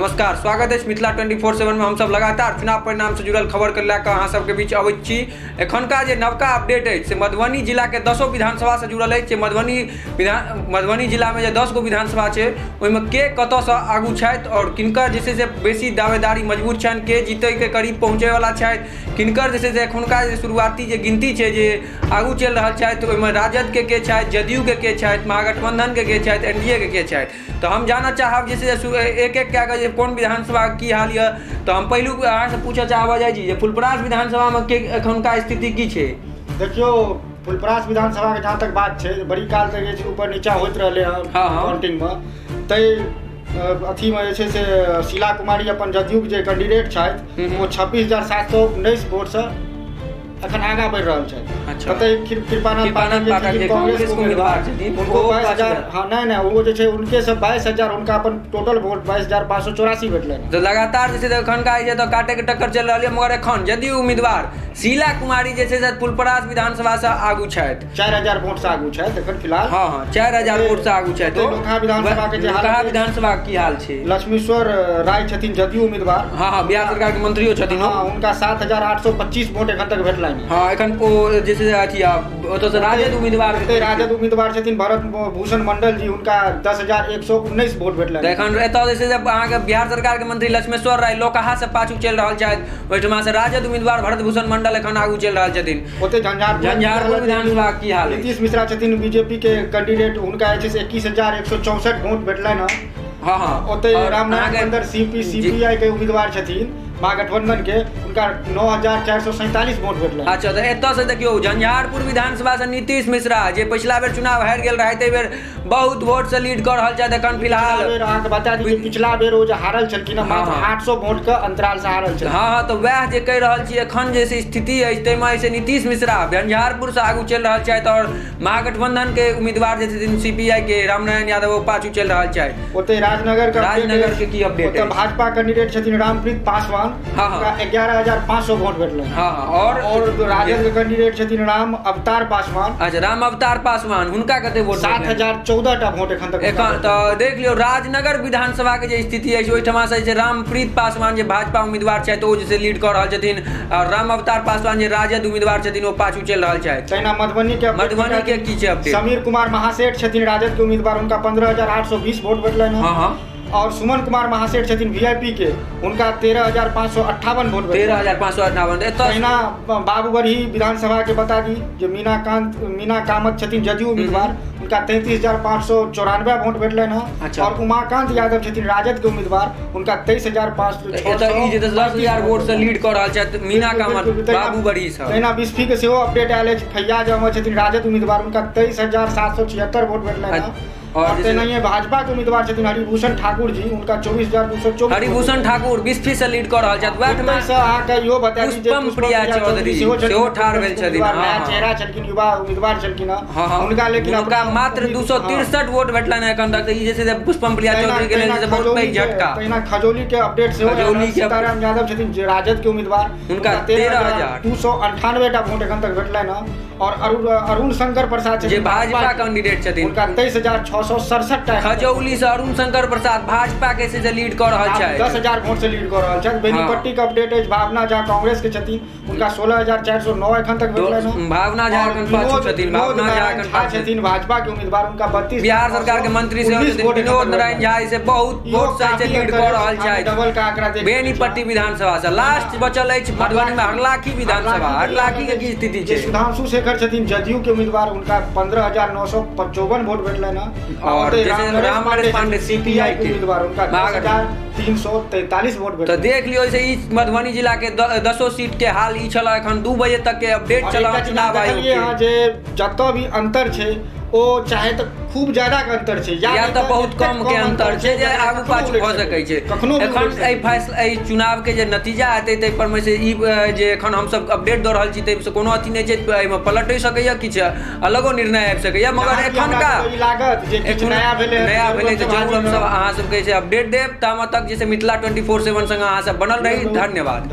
नमस्कार, स्वागत है मिथिला 24/7 में। हम सब लगातार चुनाव परिणाम से जुड़ल खबर कर लैके अहाँ सबके बीच अबैत छी। एखनका जे नवका अपडेट है से मधुबनी जिला के 10 विधानसभा से जुड़ल है। मधुबनी जिला में जे 10 गो विधानसभा है ओहिमे के कतऽ से आगू छथि और किनकर जे छै से बेसी दावेदारी मजबूत छनि, के जीतै के करीब पहुँचे वाला छथि, किनकर जे छै से एखुनका जे शुरुआती जे गिनती छै जे आगू चलि रहल छथि ओहिमे राजद के छथि, जदयू के छथि, महागठबंधन के छथि, एनडीए के छथि। तो हम जानना चाहब जैसे एक एक कए कऽ कौन विधानसभा की हाल यऽ। तो हम पहिलू अहाँ से पूछऽ चाहब जाइ छी जे फुलपरास विधानसभा में के एखुनका स्थिति की छै। देखियो फुलपरास विधानसभा के जहाँ तक बात छै बड़ी काल तक जे ऊपर नीचा होइत रहले हँ काउंटिंग में। तै अथी में जे छै से शीला कुमारी अपन जदयू के जे कैंडिडेट छथि वो 26,719 वोट से अखन आगा बढ़ रहा है। अच्छा। कृपानंद पाठक कांग्रेस उम्मीदवार उनको 22,000 हाँ नहीं वो जो है उनके सब 22,000 उनका अपन टोटल वोट 22,584 भेटले। तो लगातार जैसे एखनका तो काटे के टक्कर चल रही है, मगर एखन जदयू उम्मीदवार शीला कुमारी जैसे फुलपरास विधानसभा से आगू छथि, 4,000 वोट से आगू छथि एखन फिलहाल। हाँ 4,000 वोट से आगू छथि। तो लोकहा विधानसभा के लोकहा विधानसभा की हाल छै। लक्ष्मीश्वर राय छथिन जदयू उम्मीदवार। हाँ बिहार सरकार के मंत्रियो छथिन। हाँ उनका 7,825 वोट एखन तक भेटले। हाँ एखन ओ जैसे अथी ओतऽ से राजद उम्मीदवार छथिन भरत भूषण मंडल जी, उनका 10,119 वोट भेटले। एखन एतऽ जैसे अहाँके बिहार सरकार के मंत्री लक्ष्मेश्वर राय लोकहा से पाछू चलि रहल छथि, ओहिठमा से राजद उम्मीदवार भरत भूषण मंडल एखन आगू चलि रहल छथिन। ओते झंझारपुर विधानसभा की हाल है। नीतीश मिश्रा छथिन बीजेपी के कैंडिडेट, उनका जे छै 21,164 वोट भेटलनि हँ। हाँ ओते रामनारायण मंदिर सीपीआई के उम्मीदवार छथिन महागठबंधन के, उनका 9,447 वोट भेटल। अच्छा तो एतऽ से देखियो झंझारपुर विधानसभा से नीतीश मिश्रा जे पिछला बेर चुनाव हारि गेल रहे ते बेर बहुत वोट से लीड कर रहल छथि। एखन फिलहाल अहाँके बता दी पिछला बेर ओ जे हारल छलखिन मात्र 800 वोट के अंतराल से हारल छल। हाँ तो वएह जे कहि रहल छी एखन जे स्थिति अछि ताहिमे से नीतीश मिश्रा झंझारपुर से आगू चलि रहल छथि और महागठबंधन के उम्मीदवार जे छथिन सीपीआई के रामनारायण यादव पाछू चलि रहल छथि। ओते राजनगर के की अपडेट है। भाजपा कैंडिडेट छथिन रामप्रीत पासवान, 11,500 वोट भेटल। हाँ और राजद के कैंडिडेट छथिन राम अवतार पासवान। अच्छा राम अवतार पासवान हुनका कते वोट 7,014 वोट एखन तक। तो देख लियो राजनगर विधानसभा के जे स्थिति है ओहिठमा से रामप्रीत पासवान जे भाजपा उम्मीदवार छथि ओ जे लीड कर रहल छथिन और राम अवतार पासवान जे राजद उम्मीदवार छथिन ओ पाछू चलि रहल छथि। तहिना मधुबनी के की छै अपडेट। समीर कुमार महासेठ छथिन राजद के उम्मीदवार, उनका 15,820 वोट भेटलनि। हाँ और सुमन कुमार महासेठ छथिन वीआईपी के, उनका 13,558 वोट। 13,558। तहिना बाबूगढ़ी विधानसभा के बता दी जो मीना कामत छथिन जदयू उम्मीदवार, उनका 33,594 वोट भेटलनि हँ। और उमाकांत यादव छथिन राजद के उम्मीदवार, उनका 23,510 वोट से लीड कर रहल छथि मीना कामत बाबूगढ़ी से। तहिना बिस्फी के सेहो अपडेट आयल अछि। फैयाज अहमद छथिन राजद उम्मीदवार, उनका 23,776 वोट भेटलनि हँ। और तेनाहिए भाजपा के उम्मीदवार छथिन हरिभूषण ठाकुर जी, उनका 24,224। हरिभूषण ठाकुर बिस्फी से लीड कर रहल छथि। वैठमे से अहाँके इहो बता दी जे पुष्पम प्रिया चौधरी सेहो ठाढ़ भेल छथिन। नया चेहरा छलखिन, युवा उम्मीदवार छलखिन हँ। उनका लेकिन उनका मात्र 263 वोट भेटलनि एखन तक। ई जैसे पुष्पम प्रिया चौधरी के लेल बहुत पैघ झटका। तहिना खजौली के अपडेट सेहो सीताराम यादव छथिन जे राजद के उम्मीदवार, उनका 13,298 वोट एखन तक भेटलनि हँ। और अरुण शंकर प्रसाद जे भाजपा कैंडिडेट छथिन, उनका 23,667। खजौली से अरुण शंकर प्रसाद भाजपा के से लीड कर रहल छथि, 10,000 वोट से लीड कर रहल छथि। बेनीपट्टी के अपडेट अछि। भावना झा कांग्रेस के छथिन, उनका 16,409 एखन तक भेटलनि। भावना झा एखन पाछू छथिन। भावना झा एखन पाछू छथिन भाजपा के उम्मीदवार, उनका 32। बिहार सरकार के मंत्री से विनोद नारायण झा से बहुत वोट से लीड कर रहल छथि। डबल का आंकड़ा देख बेनीपट्टी विधानसभा से लास्ट बचल अछि मधुबनी में हरलाखी विधानसभा। हरलाखी के की स्थिति छै। सुधांशु शेखर छथिन जदयू के उम्मीदवार, उनका 15,955 वोट भेटलनि। और रामनरेश पांडे सीपीआई के उम्मीदवार, उनका 10,343 वोट भेटल। तो देख लियो से ई मधुबनी जिला के 10 सीट के हाल ई छला। एखन 2 बजे तक के अपडेट चला चुनाव आयोग के। जे जतऽ भी अंतर छै ओ चाहे तो खूब ज्यादा के अंतर छै या तो बहुत कम के अंतर छै जे आगू पाछू भ सकै छै। एखन एहि फैसला एहि चुनाव के जे नतीजा हेतै ताहि पर में से ई जे एखन हम सब अपडेट दऽ रहल छी ताहि से कोनो अथी नहि छै, एहिमे पलटि सकैया किछु अलगो निर्णय आबि सकैया। मगर एखनका लागत जे किछु नया भेलै तऽ जरूर हम सब अहाँ सबके अपडेट देब। तामे तक जैसे मिथिला 24/7 संग अहाँ सब बनल रही। धन्यवाद।